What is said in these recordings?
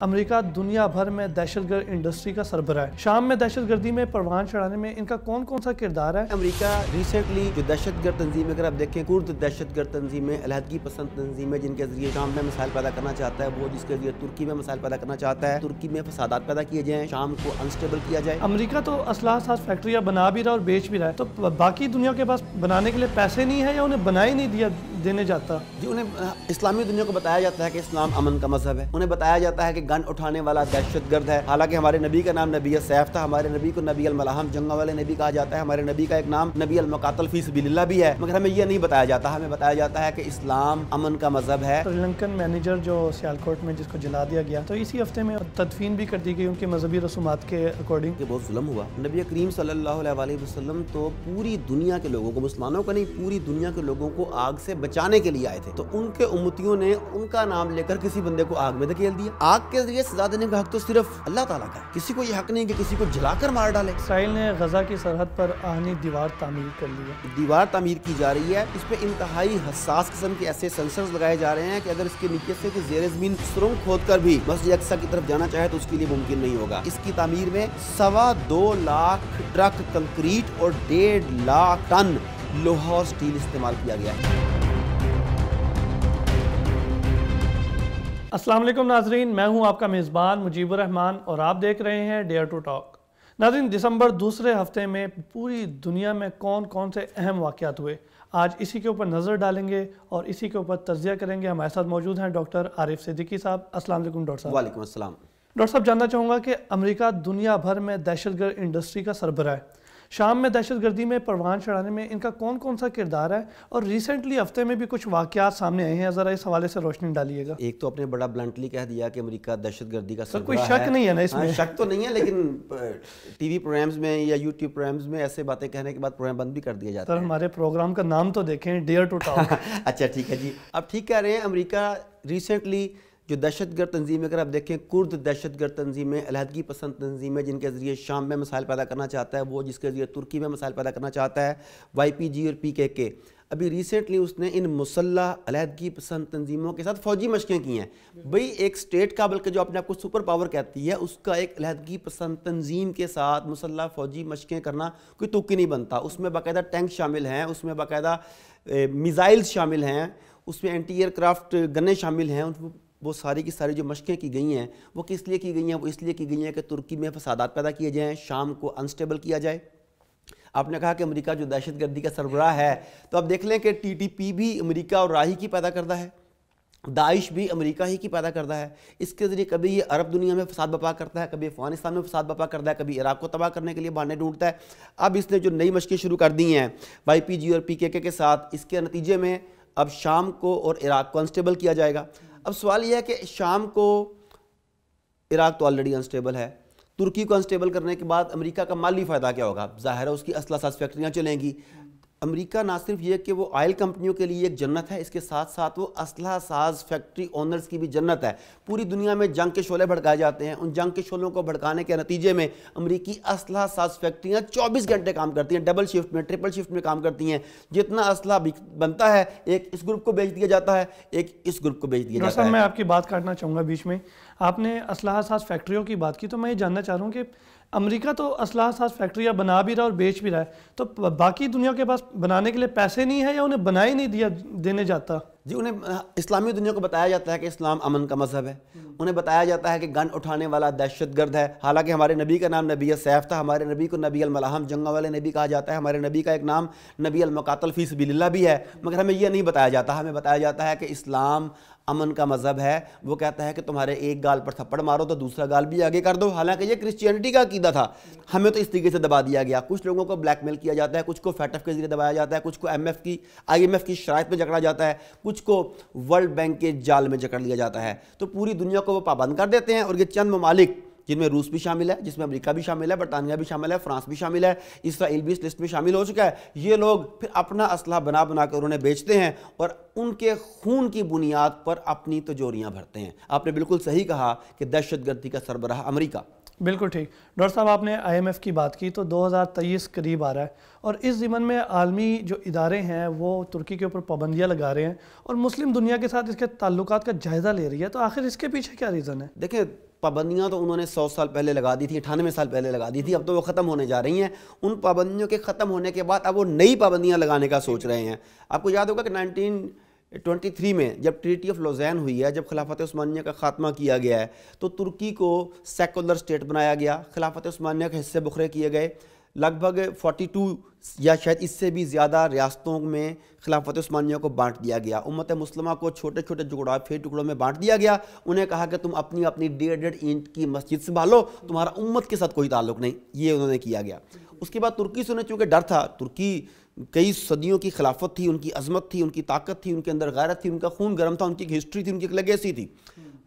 امریکہ دنیا بھر میں دہشت گرد انڈسٹری کا سربراہ ہے۔ شام میں دہشت گردی میں پروان چڑھانے میں ان کا کون کون سا کردار ہے؟ امریکہ ریسنٹلی جو دہشت گرد تنظیمیں اگر آپ دیکھیں کرد دہشت گرد تنظیمیں، علیحدگی پسند تنظیمیں جن کے ذریعے شام میں مسائل پیدا کرنا چاہتا ہے، وہ جس کے ذریعے ترکی میں مسائل پیدا کرنا چاہتا ہے، ترکی میں فسادات پیدا کیے جائیں، شام کو انسٹیبل کیا جائے۔ امریکہ تو اسلحہ ساز فیکٹریاں بنا بھی رہا اور بیچ بھی رہا ہے، تو باقی دنیا کے پاس بنانے کے لیے پیسے نہیں ہے یا انہیں بنا ہی نہیں دینے جاتا؟ جی، انہیں اسلامی دنیا کو بتایا جاتا ہے کہ اسلام امن کا مذہب ہے، انہیں بتایا جاتا ہے کہ گن اٹھانے والا دہشت گرد ہے، حالانکہ ہمارے نبی کا نام نبی سیف تھا، ہمارے نبی کو نبی الملاحم جنگوں والے نبی کہا جاتا ہے، ہمارے نبی کا ایک نام نبی المقاتل فی سبیل اللہ بھی ہے، مگر ہمیں یہ نہیں بتایا جاتا، ہمیں بتایا جاتا ہے کہ اسلام امن کا مذہب ہے۔ سری لنکن مینیجر جو سیالکوٹ میں جس کو جلا دیا گیا تو اسی ہفتے میں تدفین بھی کر دی گئی ان کے مذہبی رسومات کے اکارڈنگ۔ کہ بہت ظلم ہوا، نبی کریم صلی اللہ علیہ وسلم تو پوری دنیا کے لوگوں کو، مسلمانوں کا نہیں پوری دنیا کے لوگوں کو آگ سے بچانے کے لیے آئے تھے، تو ان کے امتیوں نے ان کا نام لے کر کسی بندے کو آگ میں دھکیل دیا۔ آگ کے ذریعے سزا دینے کا حق تو صرف اللہ تعالیٰ کا ہے، کسی کو یہ حق نہیں کہ کسی کو جلا کر مار ڈالے۔ اسرائیل نے غزہ کی سرحد پر آہنی دیوار تعمیر کر لی ہے، دیوار تعمیر کی جا رہی ہے، اس پہ انتہائی حساس قسم کے ایسے سینسرز لگائے جا رہے ہیں کہ اگر اس کے نیچے سے کوئی زیر زمین سرنگ کھود کر بھی مسجد اقصی کی طرف جانا چاہے تو اس کے لیے ممکن نہیں ہوگا۔ اس کی تعمیر میں 2.25 لاکھ ٹرک کنکریٹ اور 1.5 لاکھ ٹن لوہا اور سٹیل استعمال کیا گیا ہے۔ السلام علیکم ناظرین، میں ہوں آپ کا میزبان مجیب الرحمان اور آپ دیکھ رہے ہیں ڈیئر ٹو ٹاک۔ ناظرین، دسمبر دوسرے ہفتے میں پوری دنیا میں کون کون سے اہم واقعات ہوئے، آج اسی کے اوپر نظر ڈالیں گے اور اسی کے اوپر تجزیہ کریں گے۔ ہمارے ساتھ موجود ہیں ڈاکٹر عارف صدیقی صاحب۔ السلام علیکم ڈاکٹر صاحب۔ وعلیکم السلام۔ ڈاکٹر صاحب، جاننا چاہوں گا کہ امریکہ دنیا بھر میں دہشت گرد انڈسٹری کا سربراہ ہے۔ شام میں دہشت گردی میں پروان چڑھانے میں ان کا کون کون سا کردار ہے، اور ریسنٹلی ہفتے میں بھی کچھ واقعات سامنے آئے ہیں، ذرا اس حوالے سے روشنی ڈالیے گا۔ ایک تو آپ نے بڑا بلنٹلی کہہ دیا کہ امریکہ دہشت گردی کا سربراہ ہے، کوئی شک نہیں ہے نا اس میں؟ شک تو نہیں ہے، لیکن ٹی وی پروگرامز میں یا یوٹیوب پروگرامز میں ایسے باتیں کہنے کے بعد پروگرام بند بھی کر دیا جاتا ہے۔ سر، ہمارے پروگرام کا نام تو دیکھیں، ڈیئر ٹو ٹاک۔ اچھا ٹھیک ہے جی، اب ٹھیک کہہ رہے ہیں۔ امریکہ ریسنٹلی جو دہشت گرد تنظیمیں اگر آپ دیکھیں کرد دہشت گرد تنظیمیں، علیحدگی پسند تنظیمیں جن کے ذریعے شام میں مسائل پیدا کرنا چاہتا ہے، وہ جس کے ذریعے ترکی میں مسائل پیدا کرنا چاہتا ہے، YPG اور PKK، ابھی ریسنٹلی اس نے ان مسلح علیحدگی پسند تنظیموں کے ساتھ فوجی مشقیں کی ہیں۔ بھئی ایک سٹیٹ کا، بلکہ جو اپنے آپ کو سپر پاور کہتی ہے، اس کا ایک علیحدگی پسند تنظیم کے ساتھ مسلح فوجی مشقیں کرنا کوئی توقع نہیں بنتا۔ اس میں باقاعدہ ٹینک شامل ہیں، اس میں باقاعدہ میزائلز شامل ہیں، اس میں اینٹی ایئر کرافٹ گنیں شامل ہیں۔ وہ ساری کی ساری جو مشقیں کی گئی ہیں وہ کس لیے کی گئی ہیں؟ وہ اس لیے کی گئی ہیں کہ ترکی میں فسادات پیدا کیے جائیں، شام کو انسٹیبل کیا جائے۔ آپ نے کہا کہ امریکہ جو دہشت گردی کا سربراہ ہے، تو آپ دیکھ لیں کہ TTP بھی امریکہ اور راہی کی پیدا کردہ ہے، داعش بھی امریکہ ہی کی پیدا کردہ ہے۔ اس کے ذریعے کبھی یہ عرب دنیا میں فساد برپا کرتا ہے، کبھی افغانستان میں فساد برپا کرتا ہے، کبھی عراق کو تباہ کرنے کے لیے بہانے ڈھونڈتا ہے۔ اب اس نے جو نئی مشقیں شروع کر دی ہیں YPG اور PKK کے ساتھ، اس کے نتیجے میں اب شام کو اور عراق کو انسٹیبل کیا جائے گا۔ اب سوال یہ ہے کہ شام کو، عراق تو آلریڈی انسٹیبل ہے، ترکی کو انسٹیبل کرنے کے بعد امریکہ کا مالی فائدہ کیا ہوگا؟ ظاہر ہے اس کی اسلحہ ساز فیکٹریاں چلیں گی۔ امریکہ نہ صرف یہ کہ وہ آئل کمپنیوں کے لیے ایک جنت ہے، اس کے ساتھ ساتھ وہ اسلحہ ساز فیکٹری اونرز کی بھی جنت ہے۔ پوری دنیا میں جنگ کے شعلے بھڑکائے جاتے ہیں، ان جنگ کے شعلوں کو بھڑکانے کے نتیجے میں امریکی اسلحہ ساز فیکٹریاں 24 گھنٹے کام کرتی ہیں، ڈبل شفٹ میں، ٹرپل شفٹ میں کام کرتی ہیں۔ جتنا اسلحہ بنتا ہے ایک اس گروپ کو بیچ دیا جاتا ہے، ایک اس گروپ کو بیچ دیا جاتا ہے۔ میں آپ کی بات کاٹنا چاہوں گا بیچ میں، آپ نے اسلحہ ساز فیکٹریوں کی بات کی، تو میں یہ جاننا چاہ رہا ہوں کہ امریکہ تو اسلحہ ساز فیکٹریاں بنا بھی رہا اور بیچ بھی رہا ہے، تو باقی دنیا کے پاس بنانے کے لیے پیسے نہیں ہے یا انہیں بنا ہی نہیں دینے جاتا؟ جی، انہیں اسلامی دنیا کو بتایا جاتا ہے کہ اسلام امن کا مذہب ہے، انہیں بتایا جاتا ہے کہ گن اٹھانے والا دہشت گرد ہے، حالانکہ ہمارے نبی کا نام نبی سیف تھا، ہمارے نبی کو نبی الملاحم جنگوں والے نبی کہا جاتا ہے، ہمارے نبی کا ایک نام نبی المقاتل فی سبیل اللہ بھی ہے، مگر ہمیں یہ نہیں بتایا جاتا۔ ہمیں بتایا جاتا ہے کہ اسلام امن کا مذہب ہے۔ وہ کہتا ہے کہ تمہارے ایک گال پر تھپڑ مارو تو دوسرا گال بھی آگے کر دو، حالانکہ یہ کرسچینٹی کا عقیدہ تھا۔ ہمیں تو اس طریقے سے دبا دیا گیا، کچھ لوگوں کو بلیک میل کیا جاتا ہے، کچھ کو FATF کے ذریعے دبایا جاتا ہے، کچھ کو IMF کی شرائط میں جکڑا جاتا ہے، کچھ کو ورلڈ بینک کے جال میں جکڑ لیا جاتا ہے۔ تو پوری دنیا کو وہ پابند کر دیتے ہیں، اور یہ چند ممالک جن میں روس بھی شامل ہے، جس میں امریکہ بھی شامل ہے، برطانیہ بھی شامل ہے، فرانس بھی شامل ہے، اسرائیل بھی اس لسٹ میں شامل ہو چکا ہے، یہ لوگ پھر اپنا اسلحہ بنا کر انہیں بیچتے ہیں اور ان کے خون کی بنیاد پر اپنی تجوریاں بھرتے ہیں۔ آپ نے بالکل صحیح کہا کہ دہشت گردی کا سربراہ امریکہ۔ بالکل ٹھیک ڈاکٹر صاحب، آپ نے IMF کی بات کی، تو 2023 قریب آ رہا ہے اور اس ضمن میں عالمی جو ادارے ہیں وہ ترکی کے اوپر پابندیاں لگا رہے ہیں اور مسلم دنیا کے ساتھ اس کے تعلقات کا جائزہ لے رہی ہے، تو آخر اس کے پیچھے کیا ریزن ہے؟ دیکھیں، پابندیاں تو انہوں نے 100 سال پہلے لگا دی تھی، 98 سال پہلے لگا دی تھی، اب تو وہ ختم ہونے جا رہی ہیں. ان پابندیوں کے ختم ہونے کے بعد اب وہ نئی پابندیاں لگانے کا سوچ رہے ہیں. آپ کو یاد ہوگا کہ 1923 میں جب ٹریٹی آف لوزین ہوئی ہے، جب خلافت عثمانیہ کا خاتمہ کیا گیا ہے، تو ترکی کو سیکولر اسٹیٹ بنایا گیا، خلافت عثمانیہ کے حصے بکھرے کیے گئے. لگ بھگ 42 یا شاید اس سے بھی زیادہ ریاستوں میں خلافت عثمانیہ کو بانٹ دیا گیا. امت مسلمہ کو چھوٹے چھوٹے ٹکڑوں میں بانٹ دیا گیا. انہیں کہا کہ تم اپنی 1.5 اینٹ کی مسجد سنبھالو، تمہارا امت کے ساتھ کوئی تعلق نہیں. یہ انہوں نے کیا گیا. اس کے بعد ترکی سے انہیں چونکہ ڈر تھا، ترکی کئی صدیوں کی خلافت تھی، ان کی عظمت تھی، ان کی طاقت تھی، ان کے اندر غیرت تھی، ان کا خون گرم تھا، ان کی ایک ہسٹری تھی، ان کی ایک لیگیسی تھی.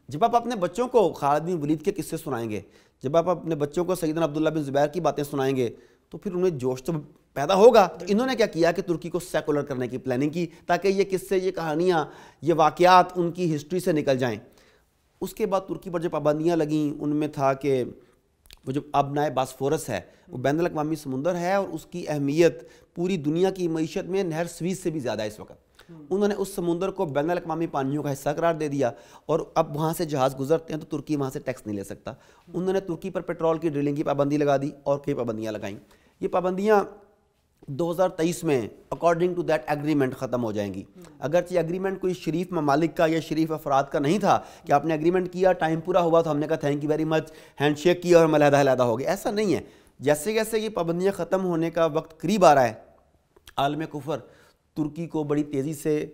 جب آپ اپنے بچوں کو خالد بن ولید کے قصے سنائیں گے، جب آپ اپنے بچوں کو سیدنا عبداللہ بن زبیر کی باتیں سنائیں گے، تو پھر انہیں جوش تو پیدا ہوگا. تو انہوں نے کیا کیا کہ ترکی کو سیکولر کرنے کی پلاننگ کی، تاکہ یہ قصے، یہ کہانیاں، یہ واقعات ان کی ہسٹری سے نکل جائیں. اس کے بعد ترکی پر جو پابندیاں لگیں، ان میں تھا کہ وہ جو آبنائے باسفورس ہے، وہ بین الاقوامی سمندر ہے، اور اس کی اہمیت پوری دنیا کی معیشت میں نہر سویز سے بھی زیادہ ہے اس وقت. انہوں نے اس سمندر کو بین الاقوامی پانیوں کا حصہ قرار دے دیا، اور اب وہاں سے جہاز گزرتے ہیں تو ترکی وہاں سے ٹیکس نہیں لے سکتا. انہوں نے ترکی پر پیٹرول کی ڈرلنگ کی پابندی لگا دی اور کئی پابندیاں لگائیں. یہ پابندیاں 2023 میں اکارڈنگ ٹو دیٹ ایگریمنٹ ختم ہو جائیں گی. اگرچہ ایگریمنٹ کوئی شریف ممالک کا یا شریف افراد کا نہیں تھا کہ آپ نے ایگریمنٹ کیا، ٹائم پورا ہوا تو ہم نے کہا thank you very much, hand shake کیا اور ہم علیحدہ ہو گئے. ایسا نہیں ہے. جیسے جیسے یہ پابندیاں ختم ہونے کا وقت قریب آ رہا ہے، عالم کفر ترکی کو بڑی تیزی سے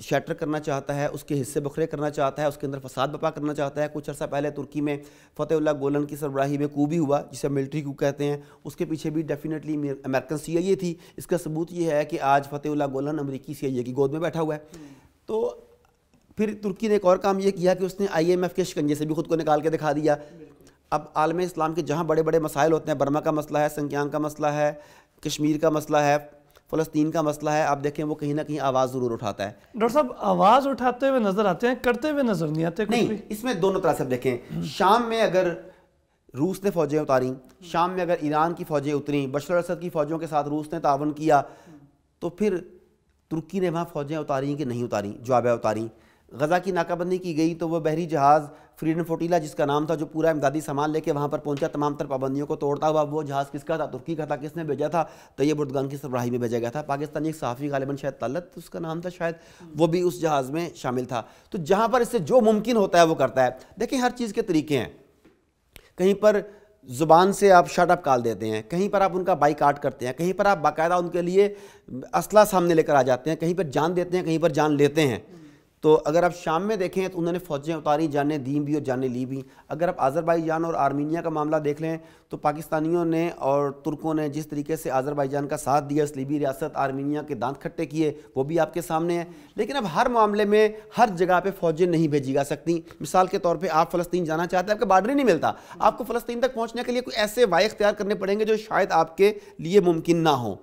شیٹر کرنا چاہتا ہے، اس کے حصے بکھرے کرنا چاہتا ہے، اس کے اندر فساد برپا کرنا چاہتا ہے. کچھ عرصہ پہلے ترکی میں فتح اللہ گولن کی سربراہی میں کو بھی ہوا، جسے ملٹری کو کہتے ہیں. اس کے پیچھے بھی ڈیفینیٹلی امریکن CIA تھی. اس کا ثبوت یہ ہے کہ آج فتح اللہ گولن امریکی CIA کی گود میں بیٹھا ہوا ہے. تو پھر ترکی نے ایک اور کام یہ کیا کہ اس نے IMF کے شکنجے سے بھی خود کو نکال کے دکھا دیا. اب عالم اسلام کے جہاں بڑے بڑے مسائل ہوتے ہیں، برما کا مسئلہ ہے، سنکیانگ کا مسئلہ ہے، کشمیر کا مسئلہ ہے، فلسطین کا مسئلہ ہے، آپ دیکھیں وہ کہیں نہ کہیں آواز ضرور اٹھاتا ہے. ڈاکٹر صاحب آواز اٹھاتے ہوئے نظر آتے ہیں، کرتے ہوئے نظر نہیں آتے. نہیں، اس میں دونوں طرح سے دیکھیں. شام میں اگر روس نے فوجیں اتاریں، شام میں اگر ایران کی فوجیں اتریں، بشار الاسد کی فوجوں کے ساتھ روس نے تعاون کیا، تو پھر ترکی نے وہاں فوجیں اتاریں کہ نہیں اتاریں؟ جواب ہے اتاریں. غزہ کی ناکہ بندی کی گئی تو وہ بحری جہاز فریڈم فوٹیلا جس کا نام تھا، جو پورا امدادی سامان لے کے وہاں پر پہنچا، تمام تر پابندیوں کو توڑتا ہوا. وہ جہاز کس کا تھا؟ ترکی کا تھا. کس نے بھیجا تھا؟ طیب اردگان کی سربراہی میں بھیجا گیا تھا. پاکستانی ایک صحافی غالباً شاید طلعت اس کا نام تھا شاید، وہ بھی اس جہاز میں شامل تھا. تو جہاں پر اس سے جو ممکن ہوتا ہے وہ کرتا ہے. دیکھیں ہر چیز کے طریقے ہیں. کہیں پر زبان سے آپ شٹ اپ کال دیتے ہیں، کہیں پر آپ ان کا بائی کاٹ کرتے ہیں، کہیں پر آپ باقاعدہ ان کے لیے اسلحہ سامنے لے کر آ جاتے ہیں، کہیں پر جان دیتے ہیں، کہیں پر جان لیتے ہیں. تو اگر آپ شام میں دیکھیں تو انہوں نے فوجیں اتاری، جانیں دیں بھی اور جانیں لی بھی. اگر آپ آذربائیجان اور آرمینیا کا معاملہ دیکھ لیں تو پاکستانیوں نے اور ترکوں نے جس طریقے سے آذربائیجان کا ساتھ دیا، اس لیبی ریاست آرمینیا کے دانت کھٹے کیے، وہ بھی آپ کے سامنے ہیں. لیکن اب ہر معاملے میں ہر جگہ پہ فوجیں نہیں بھیجی جا سکتی. مثال کے طور پہ آپ فلسطین جانا چاہتے ہیں، آپ کا بارڈر ہی نہیں ملتا. آپ کو فلسطین تک پہنچنے کے لیے کوئی ایسے وائے اختیار کرنے پڑیں گے جو شاید آپ کے لیے ممکن نہ ہوں.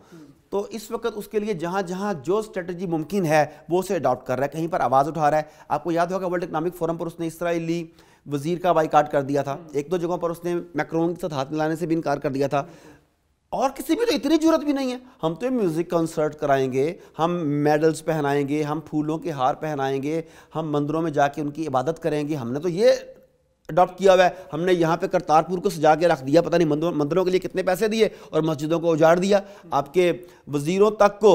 تو اس وقت اس کے لیے جہاں جہاں جو اسٹریٹجی ممکن ہے وہ اسے اڈاپٹ کر رہا ہے. کہیں پر آواز اٹھا رہا ہے. آپ کو یاد ہوگا ورلڈ اکنامک فورم پر اس نے اسرائیلی وزیر کا بائیکاٹ کر دیا تھا. ایک دو جگہوں پر اس نے میکرون کے ساتھ ہاتھ ملانے سے بھی انکار کر دیا تھا. اور کسی بھی تو اتنی جرت بھی نہیں ہے. ہم تو میوزک کنسرٹ کرائیں گے، ہم میڈلز پہنائیں گے، ہم پھولوں کے ہار پہنائیں گے، ہم مندروں میں جا کے ان کی عبادت کریں گے. ہم نے تو یہ اڈاپٹ کیا ہوا ہے. ہم نے یہاں پہ کرتارپور کو سجا کے رکھ دیا، پتہ نہیں مندروں کے لیے کتنے پیسے دیے اور مسجدوں کو اجاڑ دیا. آپ کے وزیروں تک کو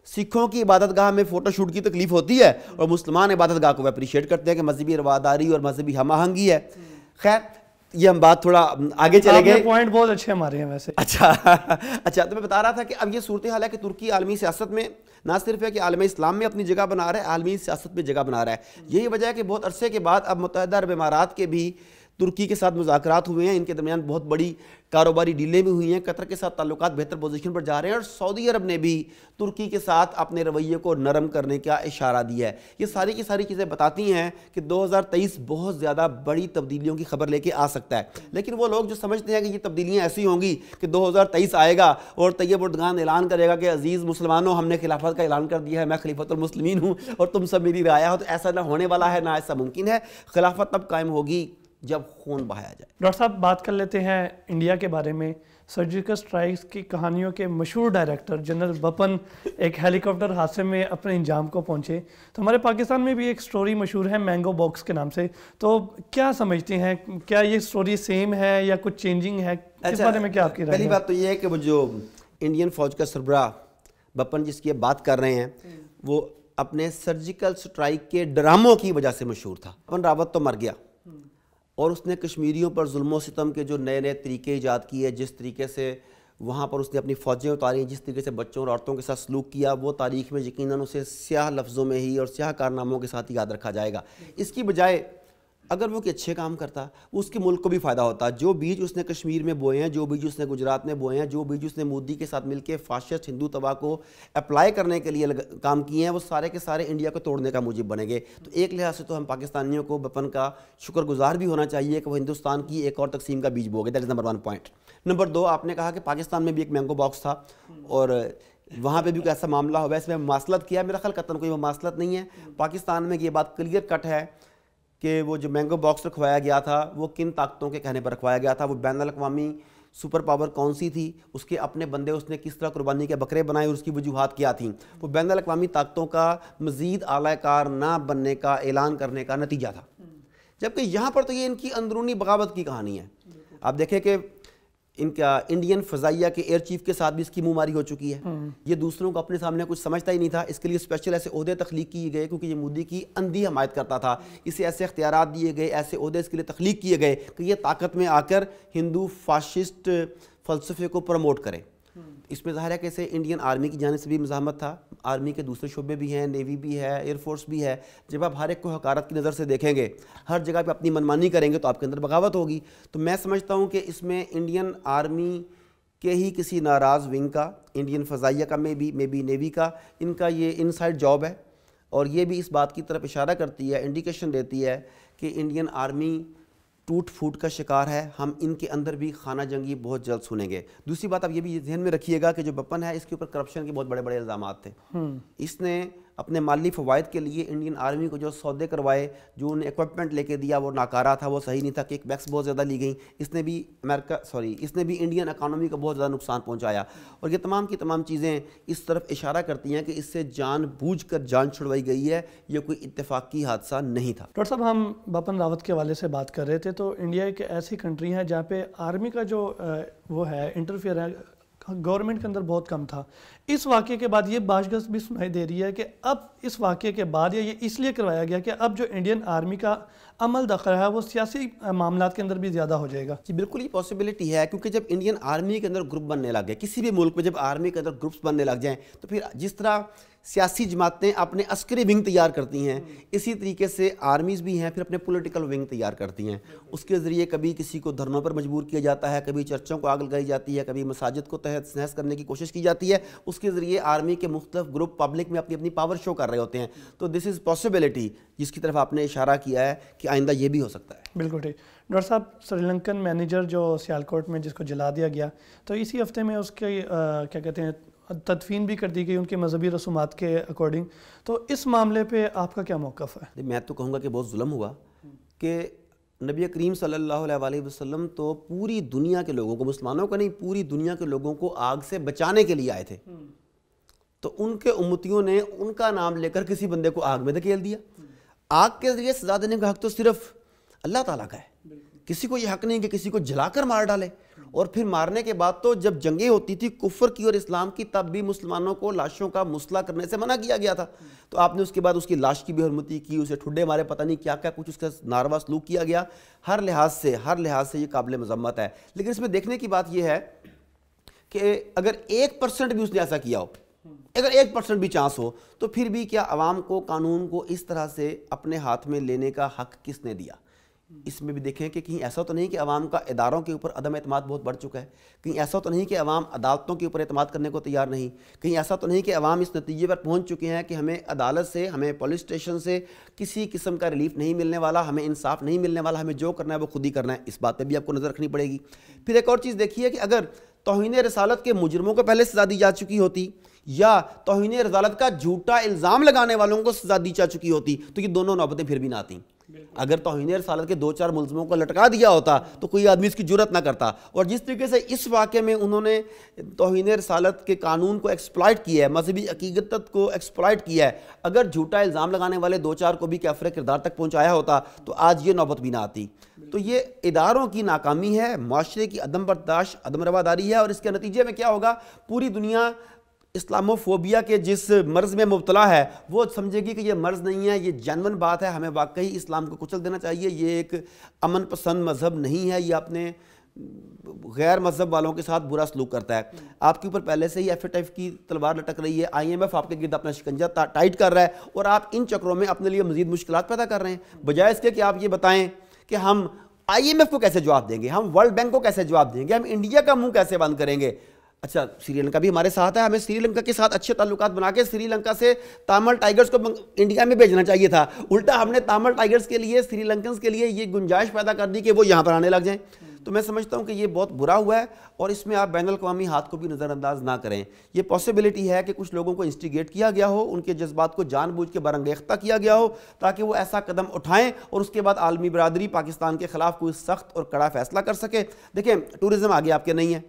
سکھوں کی عبادت گاہ میں فوٹو شوٹ کی تکلیف ہوتی ہے اور مسلمان عبادت گاہ کو اپریشیٹ کرتے ہیں کہ مذہبی رواداری اور مذہبی ہم آہنگی ہے. خیر یہ ہم بات تھوڑا آگے چلے گئے. پوائنٹ بہت اچھے ہمارے ہیں ویسے. اچھا تو میں بتا رہا تھا کہ اب یہ صورتحال ہے کہ ترکی عالمی سیاست میں نہ صرف ہے کہ عالم اسلام میں اپنی جگہ بنا رہا ہے، عالمی سیاست میں جگہ بنا رہا ہے. یہی وجہ ہے کہ بہت عرصے کے بعد اب متحدہ عرب امارات کے بھی ترکی کے ساتھ مذاکرات ہوئے ہیں. ان کے درمیان بہت بڑی کاروباری ڈیلیں بھی ہوئی ہیں. قطر کے ساتھ تعلقات بہتر پوزیشن پر جا رہے ہیں اور سعودی عرب نے بھی ترکی کے ساتھ اپنے رویے کو نرم کرنے کا اشارہ دیا ہے. یہ ساری کی ساری چیزیں بتاتی ہیں کہ 2023 بہت زیادہ بڑی تبدیلیوں کی خبر لے کے آ سکتا ہے. لیکن وہ لوگ جو سمجھتے ہیں کہ یہ تبدیلیاں ایسی ہوں گی کہ 2023 آئے گا اور طیب اردگان اعلان کرے گا کہ عزیز مسلمانوں ہم نے خلافت کا اعلان کر دیا ہے، میں خلیفۃ المسلمین ہوں اور تم سب میری رعایا ہو، تو ایسا نہ ہونے والا ہے، نہ ایسا ممکن ہے. خلافت تب قائم ہوگی جب خون بہایا جائے۔ ڈاکٹر صاحب بات کر لیتے ہیں انڈیا کے بارے میں۔ سرجیکل سٹرائکس کی کہانیوں کے مشہور ڈائریکٹر جنرل بپن ایک ہیلی کاپٹر حادثے میں اپنے انجام کو پہنچے، تو ہمارے پاکستان میں بھی ایک سٹوری مشہور ہے مینگو باکس کے نام سے، تو کیا سمجھتے ہیں، کیا یہ سٹوری سیم ہے یا کچھ چینجنگ ہے؟ اس بارے میں کیا آپ کی رائے ہے؟ پہلی بات تو یہ ہے کہ وہ جو انڈین فوج کا سربراہ بپن جس کی بات کر رہے ہیں وہ اپنے سرجیکل سٹرائک کے ڈراموں کی وجہ سے مشہور تھا۔ بپن راوت تو مر گیا اور اس نے کشمیریوں پر ظلم و ستم کے جو نئے نئے طریقے ایجاد کیے، جس طریقے سے وہاں پر اس نے اپنی فوجیں اتاری، جس طریقے سے بچوں اور عورتوں کے ساتھ سلوک کیا، وہ تاریخ میں یقیناً اسے سیاہ لفظوں میں ہی اور سیاہ کارناموں کے ساتھ یاد رکھا جائے گا۔ اس کی بجائے اگر وہ کوئی اچھے کام کرتا، اس کے ملک کو بھی فائدہ ہوتا۔ جو بیج اس نے کشمیر میں بوئے ہیں، جو بیج اس نے گجرات میں بوئے ہیں، جو بیج اس نے مودی کے ساتھ مل کے فاشسٹ ہندو تباہ کو اپلائی کرنے کے لیے کام کیے ہیں، وہ سارے کے سارے انڈیا کو توڑنے کا موجب بنے گے۔ تو ایک لحاظ سے تو ہم پاکستانیوں کو بپن کا شکر گزار بھی ہونا چاہیے کہ وہ ہندوستان کی ایک اور تقسیم کا بیج بو گئے۔ That is number 1 point. Number 2، آپ نے کہا کہ پاکستان میں بھی ایک مینگو باکس تھا اور وہاں پہ بھی کوئی ایسا معاملہ ہوا، اس میں مماثلت کیا؟ میرا خیال قطعاً کوئی مماثلت نہیں ہے۔ پاکستان میں یہ بات کلیئر کٹ ہے کہ وہ جو مینگو باکس رکھوایا گیا تھا وہ کن طاقتوں کے کہنے پر رکھوایا گیا تھا، وہ بین الاقوامی سپر پاور کون سی تھی، اس کے اپنے بندے اس نے کس طرح قربانی کے بکرے بنائے اور اس کی وجوہات کیا تھیں، وہ بین الاقوامی طاقتوں کا مزید اعلی کار نہ بننے کا اعلان کرنے کا نتیجہ تھا۔ جبکہ یہاں پر تو یہ ان کی اندرونی بغاوت کی کہانی ہے۔ آپ دیکھیں کہ ان کا انڈین فضائیہ کے ایئر چیف کے ساتھ بھی اس کی منہ ماری ہو چکی ہے۔ یہ دوسروں کو اپنے سامنے کچھ سمجھتا ہی نہیں تھا، اس کے لیے اسپیشل ایسے عہدے تخلیق کیے گئے کیونکہ یہ مودی کی اندھی حمایت کرتا تھا، اسے ایسے اختیارات دیے گئے، ایسے عہدے اس کے لیے تخلیق کیے گئے کہ یہ طاقت میں آ کر ہندو فاشسٹ فلسفے کو پروموٹ کرے۔ اس میں ظاہر ہے کہ اسے انڈین آرمی کی جانب سے بھی مزاحمت تھا، آرمی کے دوسرے شعبے بھی ہیں، نیوی بھی ہے، ایئر فورس بھی ہے۔ جب آپ ہر ایک کو حقارت کی نظر سے دیکھیں گے، ہر جگہ پہ اپنی منمانی کریں گے تو آپ کے اندر بغاوت ہوگی۔ تو میں سمجھتا ہوں کہ اس میں انڈین آرمی کے ہی کسی ناراض ونگ کا، انڈین فضائیہ کا میں بھی نیوی کا، ان کا یہ انسائڈ جاب ہے، اور یہ بھی اس بات کی طرف اشارہ کرتی ہے، انڈیکیشن دیتی ہے کہ انڈین آرمی ٹوٹ پھوٹ کا شکار ہے۔ ہم ان کے اندر بھی خانہ جنگی بہت جلد سنیں گے۔ دوسری بات آپ یہ بھی ذہن میں رکھیے گا کہ جو بپن ہے اس کے اوپر کرپشن کے بہت بڑے بڑے الزامات تھے۔ اس نے اپنے مالی فوائد کے لیے انڈین آرمی کو جو سودے کروائے، جو انہیں ایکوپمنٹ لے کے دیا وہ ناکارہ تھا، وہ صحیح نہیں تھا، کیک بیکس بہت زیادہ لی گئیں، اس نے بھی انڈین اکانومی کو بہت زیادہ نقصان پہنچایا۔ اور یہ تمام کی تمام چیزیں اس طرف اشارہ کرتی ہیں کہ اس سے جان بوجھ کر جان چھڑوائی گئی ہے، یہ کوئی اتفاقی حادثہ نہیں تھا۔ ڈاکٹر صاحب ہم بپن راوت کے حوالے سے بات کر رہے تھے، تو انڈیا ایک ایسی کنٹری ہے جہاں پہ آرمی کا جو وہ ہے انٹرفیئر ہے گورنمنٹ کے اندر بہت کم تھا۔ اس واقعے کے بعد یہ باشگشت بھی سنائی دے رہی ہے کہ اب اس واقعے کے بعد یہ اس لیے کروایا گیا کہ اب جو انڈین آرمی کا عمل دخل ہے وہ سیاسی معاملات کے اندر بھی زیادہ ہو جائے گا۔ جی بالکل، یہ پاسبلٹی ہے، کیونکہ جب انڈین آرمی کے اندر گروپ بننے لگ گئے، کسی بھی ملک میں جب آرمی کے اندر گروپس بننے لگ جائیں تو پھر جس طرح سیاسی جماعتیں اپنے عسکری ونگ تیار کرتی ہیں، اسی طریقے سے آرمیز بھی ہیں پھر اپنے پولیٹیکل ونگ تیار کرتی ہیں۔ اس کے ذریعے کبھی کسی کو دھرنوں پر مجبور کیا جاتا ہے، کبھی چرچوں کو آگ لگائی جاتی ہے، کبھی مساجد کو تحت نحس کرنے کی کوشش کی جاتی ہے۔ اس کے ذریعے آرمی کے مختلف گروپ پبلک میں اپنی اپنی پاور شو کر رہے ہوتے ہیں۔ تو دس از پاسبلٹی جس کی طرف آپ نے اشارہ کیا ہے کہ آئندہ یہ بھی ہو سکتا ہے۔ بالکل ٹھیک۔ ڈاکٹر صاحب سری لنکن مینیجر جو سیالکوٹ میں جس کو جلا دیا گیا، تو اسی ہفتے میں اس کی کیا کہتے ہیں تدفین بھی کر دی گئی ان کے مذہبی رسومات کے اکارڈنگ، تو اس معاملے پہ آپ کا کیا موقف ہے؟ میں تو کہوں گا کہ بہت ظلم ہوا کہ نبی کریم صلی اللہ علیہ وسلم تو پوری دنیا کے لوگوں کو، مسلمانوں کو نہیں پوری دنیا کے لوگوں کو آگ سے بچانے کے لیے آئے تھے، تو ان کے امتیوں نے ان کا نام لے کر کسی بندے کو آگ میں دھکیل دیا۔ آگ کے ذریعے سزا دینے کا حق تو صرف اللہ تعالیٰ کا ہے، کسی کو یہ حق نہیں کہ کسی کو جلا کر مار ڈالے۔ اور پھر مارنے کے بعد تو جب جنگیں ہوتی تھی کفر کی اور اسلام کی، تب بھی مسلمانوں کو لاشوں کا مسئلہ کرنے سے منع کیا گیا تھا۔ تو آپ نے اس کے بعد اس کی لاش کی بے حرمتی کی، اسے ٹھڈے مارے، پتہ نہیں کیا کیا کچھ اس کا ناروا سلوک کیا گیا۔ ہر لحاظ سے یہ قابل مذمت ہے۔ لیکن اس میں دیکھنے کی بات یہ ہے کہ اگر 1% بھی اس نے ایسا کیا ہو، اگر 1% بھی چانس ہو، تو پھر بھی کیا عوام کو قانون کو اس طرح سے اپنے ہاتھ میں لینے کا حق کس نے دیا؟ اس میں بھی دیکھیں کہ کہیں ایسا تو نہیں کہ عوام کا اداروں کے اوپر عدم اعتماد بہت بڑھ چکا ہے، کہیں ایسا تو نہیں کہ عوام عدالتوں کے اوپر اعتماد کرنے کو تیار نہیں، کہیں ایسا تو نہیں کہ عوام اس نتیجے پر پہنچ چکے ہیں کہ ہمیں عدالت سے، ہمیں پولیس اسٹیشن سے کسی قسم کا ریلیف نہیں ملنے والا، ہمیں انصاف نہیں ملنے والا، ہمیں جو کرنا ہے وہ خود ہی کرنا ہے۔ اس بات پہ بھی آپ کو نظر رکھنی پڑے گی۔ پھر ایک اور چیز دیکھیے کہ اگر توہین رسالت کے مجرموں کو پہلے سزا دی جا چکی ہوتی یا توہین رسالت کا جھوٹا الزام لگانے والوں کو سزا دی جا چکی ہوتی تو یہ دونوں نوبتیں پھر بھی نہ آتیں۔ اگر توہین رسالت کے 2-4 ملزموں کو لٹکا دیا ہوتا تو کوئی آدمی اس کی جرت نہ کرتا. اور جس طریقے سے اس واقعے میں انہوں نے توہین رسالت کے قانون کو ایکسپلائٹ کیا ہے, مذہبی عقیدت کو ایکسپلائٹ کیا ہے, اگر جھوٹا الزام لگانے والے 2-4 کو بھی کافر کردار تک پہنچایا ہوتا تو آج یہ نوبت بھی نہ آتی. تو یہ اداروں کی ناکامی ہے, معاشرے کی عدم برداشت, عدم رواداری ہے, اور اس کے نتیجے میں کیا ہوگا, پوری دنیا اسلاموفوبیا کے جس مرض میں مبتلا ہے وہ سمجھے گی کہ یہ مرض نہیں ہے, یہ جینون بات ہے, ہمیں واقعی اسلام کو کچل دینا چاہیے, یہ ایک امن پسند مذہب نہیں ہے, یہ اپنے غیر مذہب والوں کے ساتھ برا سلوک کرتا ہے. آپ کے اوپر پہلے سے ہی FATF کی تلوار لٹک رہی ہے, IMF آپ کے گرد اپنا شکنجہ ٹائٹ کر رہا ہے, اور آپ ان چکروں میں اپنے لیے مزید مشکلات پیدا کر رہے ہیں, بجائے اس کے کہ آپ یہ بتائیں کہ ہم IMF کو کیسے جواب دیں گے, ہم ورلڈ بینک کو کیسے جواب دیں گے, ہم انڈیا کا منہ کیسے بند کریں گے. اچھا, سری لنکا بھی ہمارے ساتھ ہے, ہمیں سری لنکا کے ساتھ اچھے تعلقات بنا کے سری لنکا سے تامل ٹائگرز کو انڈیا میں بھیجنا چاہیے تھا, الٹا ہم نے تامل ٹائگرز کے لیے, سری لنکنز کے لیے یہ گنجائش پیدا کر دی کہ وہ یہاں پر آنے لگ جائیں. تو میں سمجھتا ہوں کہ یہ بہت برا ہوا ہے, اور اس میں آپ بین الاقوامی ہاتھ کو بھی نظر انداز نہ کریں. یہ پاسبلٹی ہے کہ کچھ لوگوں کو انسٹیگیٹ کیا گیا ہو, ان کے جذبات کو جان بوجھ کے برانگیختہ کیا گیا ہو تاکہ وہ ایسا قدم اٹھائیں اور اس کے بعد عالمی برادری پاکستان کے خلاف کوئی سخت اور کڑا فیصلہ کر سکے. دیکھیں, ٹورزم آگے آپ کے نہیں ہے,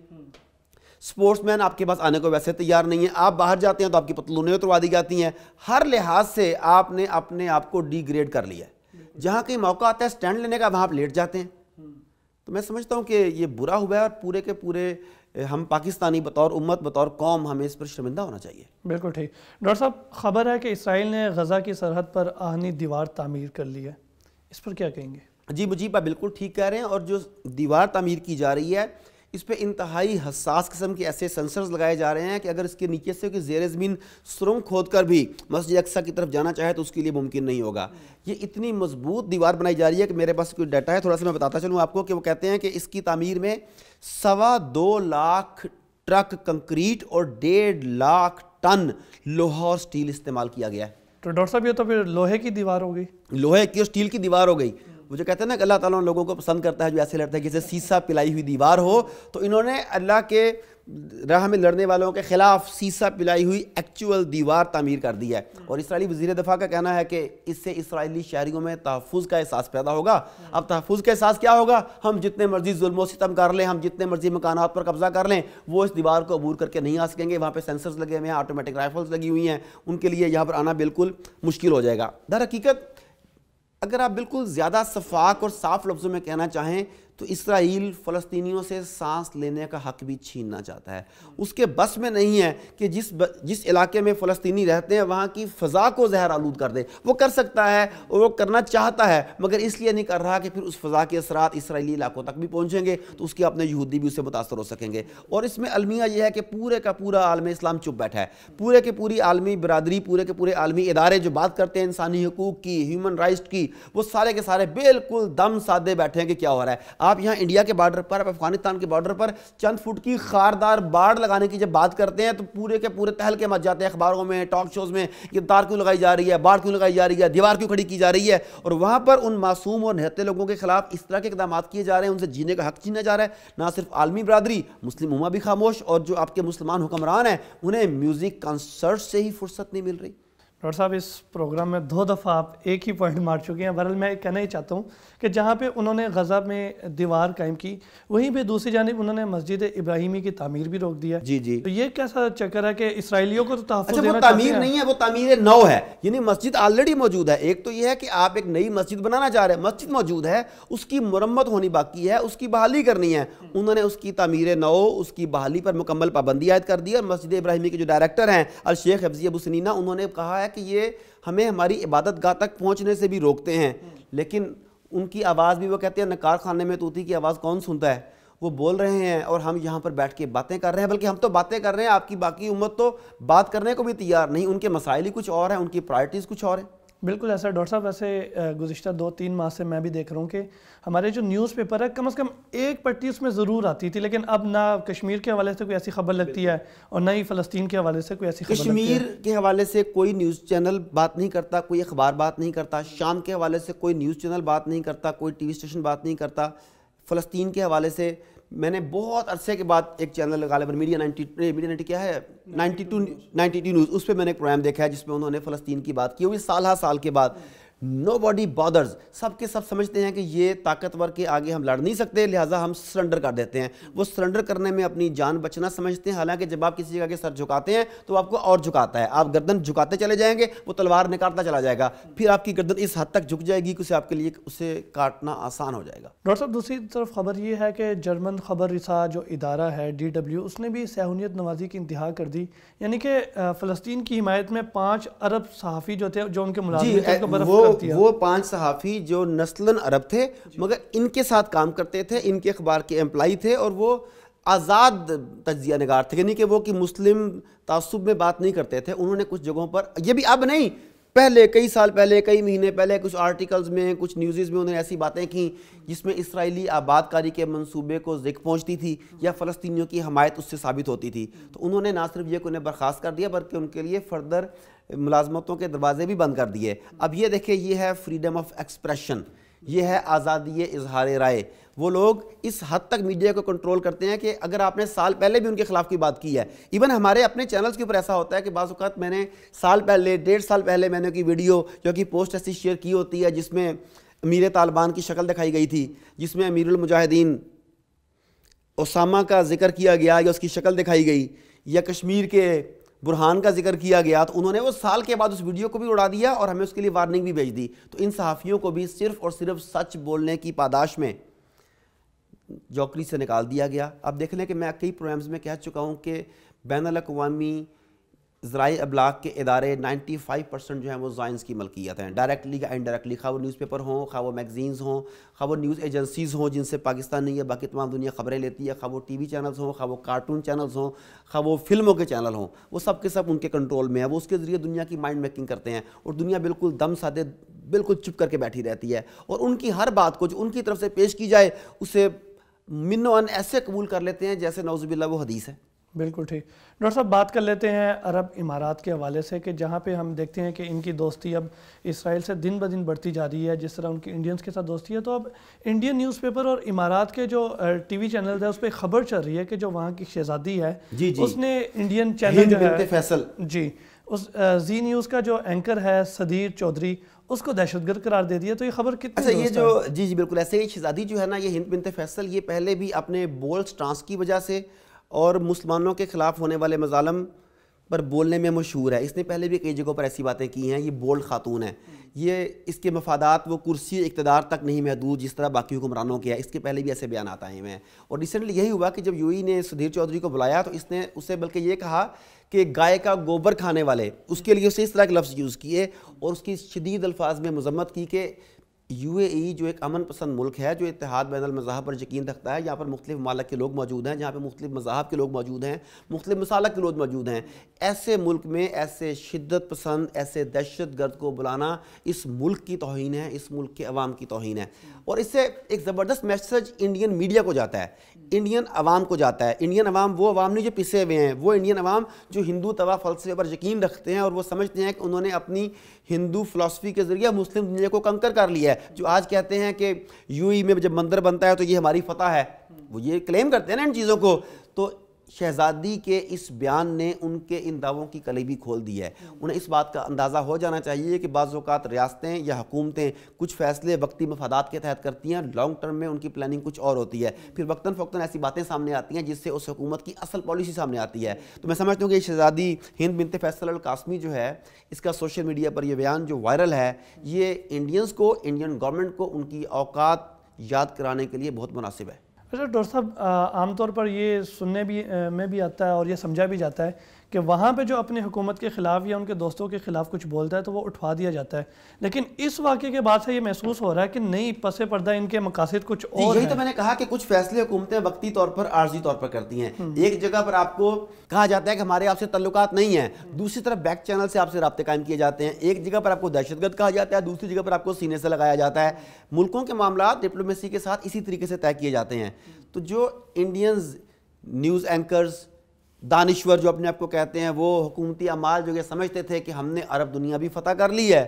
سپورٹس مین آپ کے پاس آنے کو ویسے تیار نہیں ہے, آپ باہر جاتے ہیں تو آپ کی پتلونیں اتروا دی جاتی ہیں, ہر لحاظ سے آپ نے اپنے آپ کو ڈی گریڈ کر لیا ہے. جہاں کہیں موقع آتا ہے سٹینڈ لینے کا وہاں آپ لیٹ جاتے ہیں. تو میں سمجھتا ہوں کہ یہ برا ہوا ہے, اور پورے کے پورے ہم پاکستانی بطور امت, بطور قوم, ہمیں اس پر شرمندہ ہونا چاہیے. بالکل ٹھیک. ڈاکٹر صاحب, خبر ہے کہ اسرائیل نے غزہ کی سرحد پر آہنی دیوار تعمیر کر لی ہے, اس پر کیا کہیں گے؟ جی مجیب آپ بالکل ٹھیک کہہ رہے ہیں, اور جو دیوار تعمیر کی جا رہی ہے اس پہ انتہائی حساس قسم کے ایسے سینسرز لگائے جا رہے ہیں کہ اگر اس کے نیچے سے زیر زمین سرنگ کھود کر بھی مسجد اقصیٰ کی طرف جانا چاہے تو اس کے لیے ممکن نہیں ہوگا. یہ اتنی مضبوط دیوار بنائی جا رہی ہے کہ میرے پاس کوئی ڈیٹا ہے, تھوڑا سا میں بتاتا چلوں آپ کو, کہ وہ کہتے ہیں کہ اس کی تعمیر میں 2.25 لاکھ ٹرک کنکریٹ اور 1.5 لاکھ ٹن لوہا اور سٹیل استعمال کیا گیا ہے. تو ڈاکٹر صاحب یہ تو پھر لوہے کی دیوار ہو گئی, لوہے کی اور سٹیل کی دیوار ہو گئی. وہ جو کہتے ہیں نا کہ اللہ تعالیٰ ان لوگوں کو پسند کرتا ہے جو ایسے لڑتا ہے جیسے سیسا پلائی ہوئی دیوار ہو, تو انہوں نے اللہ کے راہ میں لڑنے والوں کے خلاف سیسا پلائی ہوئی ایکچول دیوار تعمیر کر دی ہے. اور اسرائیلی وزیر دفاع کا کہنا ہے کہ اس سے اسرائیلی شہریوں میں تحفظ کا احساس پیدا ہوگا. اب تحفظ کا احساس کیا ہوگا, ہم جتنے مرضی ظلم و ستم کر لیں, ہم جتنے مرضی مکانات پر قبضہ کر لیں, وہ اس دیوار کو عبور کر کے نہیں آ سکیں گے. وہاں پہ سینسرز لگے ہوئے ہیں, آٹومیٹک رائفلز لگی ہوئی ہیں, ان کے لیے یہاں پر آنا بالکل مشکل ہو جائے گا. در حقیقت اگر آپ بالکل زیادہ شفاف اور صاف لفظوں میں کہنا چاہیں تو اسرائیل فلسطینیوں سے سانس لینے کا حق بھی چھیننا چاہتا ہے. اس کے بس میں نہیں ہے کہ جس علاقے میں فلسطینی رہتے ہیں وہاں کی فضا کو زہر آلود کر دے. وہ کر سکتا ہے اور وہ کرنا چاہتا ہے, مگر اس لیے نہیں کر رہا کہ پھر اس فضا کے اثرات اسرائیلی علاقوں تک بھی پہنچیں گے تو اس کے اپنے یہودی بھی اس سے متاثر ہو سکیں گے. اور اس میں المیہ یہ ہے کہ پورے کا پورا عالم اسلام چپ بیٹھا ہے. پورے کے پوری عالمی برادری, پورے کے پورے عالمی ادارے جو بات کرتے ہیں انسانی حقوق کی, ہیومن رائٹس کی, وہ سارے کے سارے بالکل دم سادے بیٹھے ہیں کہ کیا ہو رہا ہے. آپ یہاں انڈیا کے بارڈر پر, افغانستان کے بارڈر پر چند فٹ کی خاردار باڑ لگانے کی جب بات کرتے ہیں تو پورے کے پورے تہلکے مچ جاتے ہیں اخباروں میں, ٹاک شوز میں, یہ تار کیوں لگائی جا رہی ہے, باڑ کیوں لگائی جا رہی ہے, دیوار کیوں کھڑی کی جا رہی ہے. اور وہاں پر ان معصوم اور نہتے لوگوں کے خلاف اس طرح کے اقدامات کیے جا رہے ہیں, ان سے جینے کا حق چھینا جا رہا ہے. نہ صرف عالمی برادری, مسلم امہ بھی خاموش, اور جو آپ کے مسلمان حکمران ہیں انہیں میوزک کنسرٹ سے ہی فرصت نہیں مل رہی. ڈاکٹر صاحب, اس پروگرام میں 2 دفعہ آپ ایک ہی پوائنٹ مار چکے ہیں. بہرحال میں کہنا ہی چاہتا ہوں کہ جہاں پہ انہوں نے غزہ میں دیوار قائم کی, وہیں پہ دوسری جانب انہوں نے مسجد ابراہیمی کی تعمیر بھی روک دیا. جی جی, تو یہ کیسا چکر ہے کہ اسرائیلیوں کو تو تحفظ دینا وہ تعمیر نہیں ہے, وہ تعمیر نو ہے. یعنی مسجد آلریڈی موجود ہے. ایک تو یہ ہے کہ آپ ایک نئی مسجد بنانا چاہ رہے ہیں, مسجد موجود ہے, اس کی مرمت ہونی باقی ہے, اس کی بحالی کرنی ہے. انہوں نے اس کی تعمیر نو, اس کی بحالی پر مکمل پابندی عائد کر دی. اور مسجد ابراہیمی کے جو ڈائریکٹر ہیں الشیخ حفظی ابو سنینہ, انہوں نے کہا ہے کہ یہ ہمیں ہماری عبادت گاہ تک پہنچنے سے بھی روکتے ہیں. لیکن ان کی آواز بھی, وہ کہتے ہیں نکار خانے میں طوطی کی آواز کون سنتا ہے, وہ بول رہے ہیں اور ہم یہاں پر بیٹھ کے باتیں کر رہے ہیں. بلکہ ہم تو باتیں کر رہے ہیں, آپ کی باقی امت تو بات کرنے کو بھی تیار نہیں. ان کے مسائل ہی کچھ اور ہیں, ان کی پرائرٹیز کچھ اور ہیں. بالکل ایسا. ڈاکٹر صاحب, ویسے گزشتہ 2-3 ماہ سے میں بھی دیکھ رہا ہوں کہ ہمارے جو نیوز پیپر ہے کم از کم ایک پٹی اس میں ضرور آتی تھی, لیکن اب نہ کشمیر کے حوالے سے کوئی ایسی خبر لگتی ہے اور نہ ہی فلسطین کے حوالے سے کوئی ایسی خبر لگتی ہے. کشمیر کے حوالے سے کوئی نیوز چینل بات نہیں کرتا, کوئی اخبار بات نہیں کرتا. شام کے حوالے سے کوئی نیوز چینل بات نہیں کرتا, کوئی ٹی وی اسٹیشن بات نہیں کرتا. فلسطین کے حوالے سے میں نے بہت عرصے کے بعد ایک چینل غالباً میڈیا 90 کیا ہے 92 نیوز, اس پہ میں نے ایک پروگرام دیکھا ہے جس میں انہوں نے فلسطین کی بات کی, وہ بھی سال ہا سال کے بعد. nobody bothers. سب کے سب سمجھتے ہیں کہ یہ طاقتور کے آگے ہم لڑ نہیں سکتے, لہٰذا ہم سرنڈر کر دیتے ہیں. وہ سرنڈر کرنے میں اپنی جان بچنا سمجھتے ہیں, حالانکہ جب آپ کسی جگہ کے سر جھکاتے ہیں تو آپ کو اور جھکاتا ہے. آپ گردن جھکاتے چلے جائیں گے, وہ تلوار نکالتا چلا جائے گا, پھر آپ کی گردن اس حد تک جھک جائے گی کہ اسے آپ کے لیے اسے کاٹنا آسان ہو جائے گا. ڈاکٹر صاحب دوسری طرف خبر یہ ہے کہ جرمن خبر رساں جو ادارہ ہے DW, اس نے بھی صہیونیت نوازی کی انتہا کر دی, یعنی کہ فلسطین کی حمایت میں 5 عرب صحافی جو تھے جو ان کے ملازمین تھے ان کو برف کر دیا. وہ 5 صحافی جو نسلاً عرب تھے مگر ان کے ساتھ کام کرتے تھے, ان کے اخبار کے امپلائی تھے, اور وہ آزاد تجزیہ نگار تھے, یعنی کہ وہ کہ مسلم تعصب میں بات نہیں کرتے تھے. انہوں نے کچھ جگہوں پر, یہ بھی اب نہیں, پہلے کئی سال پہلے, کئی مہینے پہلے کچھ آرٹیکلز میں, کچھ نیوزز میں انہوں نے ایسی باتیں کی جس میں اسرائیلی آباد کاری کے منصوبے کو ذکر پہنچتی تھی یا فلسطینیوں کی حمایت اس سے ثابت ہوتی تھی. تو انہوں نے نہ صرف یہ کہ انہیں برخاست کر دیا بلکہ ان کے لیے فردر ملازمتوں کے دروازے بھی بند کر دیے. اب یہ دیکھیں, یہ ہے فریڈم آف ایکسپریشن, یہ ہے آزادی اظہار رائے. وہ لوگ اس حد تک میڈیا کو کنٹرول کرتے ہیں کہ اگر آپ نے سال پہلے بھی ان کے خلاف کوئی بات کی ہے, ایون ہمارے اپنے چینلز کے اوپر ایسا ہوتا ہے کہ بعض اوقات میں نے سال پہلے, 1.5 سال پہلے میں نے کوئی ویڈیو جو کہ پوسٹ ایسی شیئر کی ہوتی ہے جس میں امیر طالبان کی شکل دکھائی گئی تھی, جس میں امیر المجاہدین اسامہ کا ذکر کیا گیا یا اس کی شکل دکھائی گئی, یا کشمیر کے برہان کا ذکر کیا گیا, تو انہوں نے وہ سال کے بعد اس ویڈیو کو بھی اڑا دیا اور ہمیں اس کے لیے وارننگ بھی بھیج دی. تو ان صحافیوں کو بھی صرف اور صرف سچ بولنے کی پاداش میں جوکری سے نکال دیا گیا. اب دیکھ لیں کہ میں کئی پروگرامز میں کہہ چکا ہوں کہ بین الاقوامی ذرائع ابلاغ کے ادارے 95% جو ہیں وہ زائنس کی ملکیت ہیں, ڈائریکٹلی یا انڈائریکٹلی, خواہ وہ نیوز پیپر ہوں, خواہ وہ میگزینز ہوں, خواہ وہ نیوز ایجنسیز ہوں جن سے پاکستان نہیں ہے باقی تمام دنیا خبریں لیتی ہے, خواہ وہ ٹی وی چینلز ہوں, خواہ وہ کارٹون چینلز ہوں, خواہ وہ فلموں کے چینل ہوں, وہ سب کے سب ان کے کنٹرول میں ہیں. وہ اس کے ذریعے دنیا کی مائنڈ میکنگ کرتے ہیں اور دنیا بالکل دم سادے بالکل چپ کر کے بیٹھی رہتی ہے, اور ان کی ہر بات کو جو ان کی طرف سے پیش کی جائے اسے منو ان ایسے قبول کر لیتے ہیں جیسے نعوذ باللہ وہ حدیث ہے. بالکل ٹھیک. ڈاکٹر صاحب بات کر لیتے ہیں عرب امارات کے حوالے سے کہ جہاں پہ ہم دیکھتے ہیں کہ ان کی دوستی اب اسرائیل سے دن بدن بڑھتی جا رہی ہے, جس طرح ان کی انڈینز کے ساتھ دوستی ہے. تو اب انڈین نیوز پیپر اور امارات کے جو ٹی وی چینلز ہیں اس پہ خبر چل رہی ہے کہ جو وہاں کی شہزادی ہے اس نے انڈین چینل جو ہے فیصل جی اس زی نیوز کا جو اینکر ہے صدیر چودھری اس کو دہشت گرد قرار دے دیا. تو یہ خبر کتنی اچھا, یہ جو جی بالکل ایسے ہی شہزادی جو ہے نا, یہ ہند بنت فیصل, یہ پہلے بھی اپنے بولڈ سٹانس کی وجہ سے اور مسلمانوں کے خلاف ہونے والے مظالم پر بولنے میں مشہور ہے. اس نے پہلے بھی کئی جگہوں پر ایسی باتیں کی ہیں. یہ بولڈ خاتون ہے, یہ اس کے مفادات وہ کرسی اقتدار تک نہیں محدود جس طرح باقی حکمرانوں کے ہیں. اس کے پہلے بھی ایسے بیانات آئے ہوئے ہیں. اور ریسنٹلی یہی ہوا کہ جب UAE نے صدیر چودھری کو بلایا تو اس نے اسے بلکہ یہ کہا کہ گائے کا گوبر کھانے والے, اس کے لیے اسے اس طرح کے لفظ یوز کیے اور اس کی شدید الفاظ میں مذمت کی کہ UAE جو ایک امن پسند ملک ہے, جو اتحاد بین المذاہب پر یقین رکھتا ہے, یہاں پر مختلف ممالک کے لوگ موجود ہیں, جہاں پہ مختلف مذاہب کے لوگ موجود ہیں, مختلف مسالک کے لوگ موجود ہیں, ایسے ملک میں ایسے شدت پسند, ایسے دہشت گرد کو بلانا اس ملک کی توہین ہے, اس ملک کے عوام کی توہین ہے. اور اس سے ایک زبردست میسج انڈین میڈیا کو جاتا ہے, انڈین عوام کو جاتا ہے. انڈین عوام وہ عوام نہیں جو پسے ہوئے ہیں, وہ انڈین عوام جو ہندو توا فلسفے پر یقین رکھتے ہیں اور وہ سمجھتے ہیں کہ انہوں نے اپنی ہندو فلسفی کے ذریعے مسلم دنیا کو کنکر کر لیا ہے. جو آج کہتے ہیں کہ UAE میں جب مندر بنتا ہے تو یہ ہماری فتح ہے, وہ یہ کلیم کرتے ہیں نا ان چیزوں کو. تو شہزادی کے اس بیان نے ان کے ان دعووں کی کلیبی کھول دی ہے. انہیں اس بات کا اندازہ ہو جانا چاہیے کہ بعض اوقات ریاستیں یا حکومتیں کچھ فیصلے وقتی مفادات کے تحت کرتی ہیں, لانگ ٹرم میں ان کی پلاننگ کچھ اور ہوتی ہے, پھر وقتاً فوقتاً ایسی باتیں سامنے آتی ہیں جس سے اس حکومت کی اصل پالیسی سامنے آتی ہے. تو میں سمجھتا ہوں کہ یہ شہزادی ہند بنت فیصل القاسمی جو ہے, اس کا سوشل میڈیا پر یہ بیان جو وائرل ہے, یہ انڈینز کو, انڈین گورنمنٹ کو ان کی اوقات یاد کرانے کے لیے بہت مناسب ہے. اچھا ڈاکٹر صاحب, عام طور پر یہ سننے میں بھی آتا ہے اور یہ سمجھا بھی جاتا ہے کہ وہاں پہ جو اپنی حکومت کے خلاف یا ان کے دوستوں کے خلاف کچھ بولتا ہے تو وہ اٹھوا دیا جاتا ہے, لیکن اس واقعے کے بعد سے یہ محسوس ہو رہا ہے کہ نہیں, پس پردہ ان کے مقاصد کچھ اور ہیں. یہی تو میں نے کہا کہ کچھ فیصلے حکومتیں وقتی طور پر عارضی طور پر کرتی ہیں. ایک جگہ پر آپ کو کہا جاتا ہے کہ ہمارے آپ سے تعلقات نہیں ہیں, دوسری طرف بیک چینل سے آپ سے رابطے قائم کیے جاتے ہیں. ایک جگہ پر آپ کو دہشت گرد کہا جاتا ہے, دوسری جگہ پر آپ کو سینے سے لگایا جاتا ہے. ملکوں کے معاملات ڈپلومیسی کے ساتھ اسی طریقے سے طے کیے جاتے ہیں. تو جو انڈینز نیوز اینکرز, دانشور جو اپنے آپ کو کہتے ہیں, وہ حکومتی اعمال جو یہ سمجھتے تھے کہ ہم نے عرب دنیا بھی فتح کر لی ہے,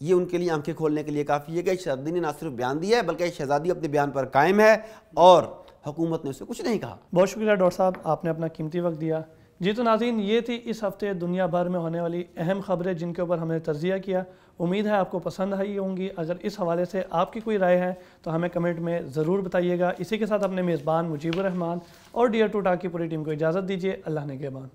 یہ ان کے لیے آنکھیں کھولنے کے لیے کافی ہے کہ شہزادی نے نہ صرف بیان دیا ہے بلکہ شہزادی اپنے بیان پر قائم ہے اور حکومت نے اسے کچھ نہیں کہا. بہت شکریہ ڈاکٹر صاحب, آپ نے اپنا قیمتی وقت دیا. جی تو ناظرین, یہ تھی اس ہفتے دنیا بھر میں ہونے والی اہم خبریں جن کے اوپر ہم نے تجزیہ کیا. امید ہے آپ کو پسند آئی ہوں گی. اگر اس حوالے سے آپ کی کوئی رائے ہے تو ہمیں کمنٹ میں ضرور بتائیے گا. اسی کے ساتھ اپنے میزبان مجیب الرحمان اور ڈیئر ٹو ٹاک کی پوری ٹیم کو اجازت دیجیے. اللہ نگہبان.